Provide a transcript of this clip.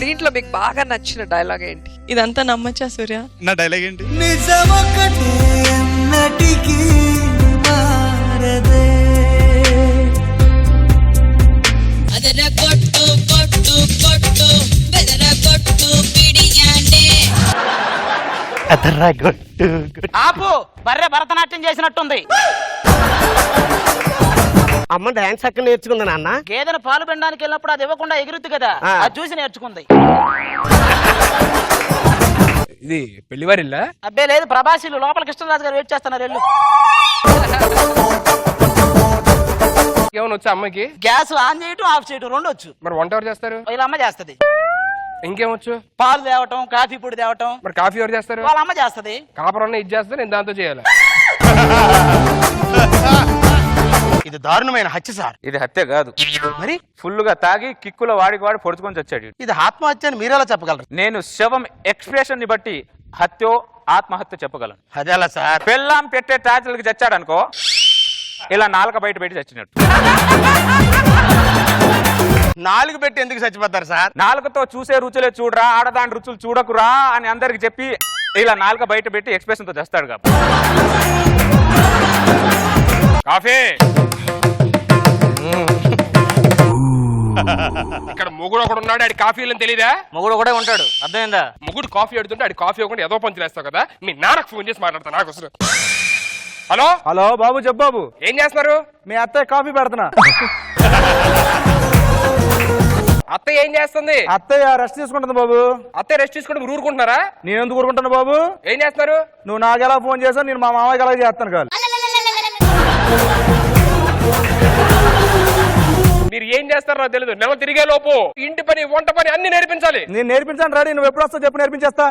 దీంట్లో మీకు బాగా నచ్చిన డైలాగ్ ఏంటి? ఇదంతా నమ్మచ్చా సూర్య? నా డైలాగ్ ఏంటి? ఆపు, బర్రె భరతనాట్యం చేసినట్టుంది. అమ్మ డాన్స్ అక్కడ నేర్చుకుందా నాన్న? గేదెను పాలు పిండడానికి వెళ్ళినప్పుడు అది ఇవ్వకుండా ఎగురుద్ది కదా, అది చూసి నేర్చుకుంది. ఇది పెళ్లివారిల్లా? అబ్బే లేదు, ప్రభాసిలు. లోపల కృష్ణరాజు గారు వెయిట్ చేస్తున్నారు. వెళ్ళు. ఏమైనా వచ్చా అమ్మకి? గ్యాస్ ఆన్ చేయటం ఆఫ్ చేయటం రెండు వచ్చు. మరి వంట ఎవరు చేస్తారు? వీళ్ళ అమ్మ చేస్తది. ఇంకేమొచ్చు? పాలు తేవటం, కాఫీ పొడి తేవటం. మరి కాఫీ ఎవరు చేస్తారు? వాళ్ళ అమ్మ చేస్తది. కాపరన్న ఇది చేస్తే నేను దాంతో చేయాలి. ఇది దారుణమైన హత్య సార్. ఇది హత్య కాదు, మరి ఫుల్ గా తాగి కిక్కుల వాడికి వాడి పొడుచుకొని చచ్చాడు. ఇది ఆత్మహత్య అని మీరెలా చెప్పగలరు? నేను శవం ఎక్స్ప్రెషన్ ని బట్టి హత్యో ఆత్మహత్య చెప్పగలను. అదేలా సార్? పెళ్ళాం పెట్టే టార్చర్లకి చచ్చాడు అనుకో, ఇలా నాలుక బయట పెట్టి చచ్చినట్టు. నాలుగు పెట్టి ఎందుకు చచ్చిపోతారు సార్? నాలుకతో చూసే రుచులే చూడరా, ఆడదాని రుచులు చూడకురా అని అందరికి చెప్పి ఇలా నాలుక బయట పెట్టి ఎక్స్ప్రెషన్ తో చేస్తాడు కాబట్టి. కాఫీ ఇక్కడ మొగుడు ఒకడు ఉన్నాడు, ఆడి కాఫీ అని తెలీదా? మొగుడు కూడా ఉంటాడు, అర్థమైందా? మొగుడు కాఫీ అడుగుతుంటే ఆడి కాఫీ ఇవ్వకుండా ఏదో పంచులు వేస్తావు కదా. మీ నాన్నకు ఫోన్ చేసి మాట్లాడతా నాకు అసలు. హలో హలో బాబు, చెప్పు బాబు. ఏం చేస్తున్నారు? మీ అత్తయ్య కాఫీ పెడుతున్నా. అత్తయ్య ఏం చేస్తుంది? అత్తయ్య రెస్ట్ తీసుకుంటుంది బాబు. అత్తయ్య రెస్ట్ తీసుకుంటే మీరు ఊరుకుంటున్నారా? నేను ఎందుకు ఊరుకుంటాను బాబు? ఏం చేస్తున్నారు? నువ్వు నాకు ఎలా ఫోన్ చేసావు, నేను మా మామయ్యకి ఎలా చేస్తాను కాదు. మీరు ఏం చేస్తారో తెలియదు. నెల తిరిగే లోపు ఇంటి పని, వంట పని అన్ని నేర్పించాలి. నేను నేర్పించాను రెడీ. నువ్వు ఎప్పుడు వస్తావు చెప్పు, నేర్పించేస్తా.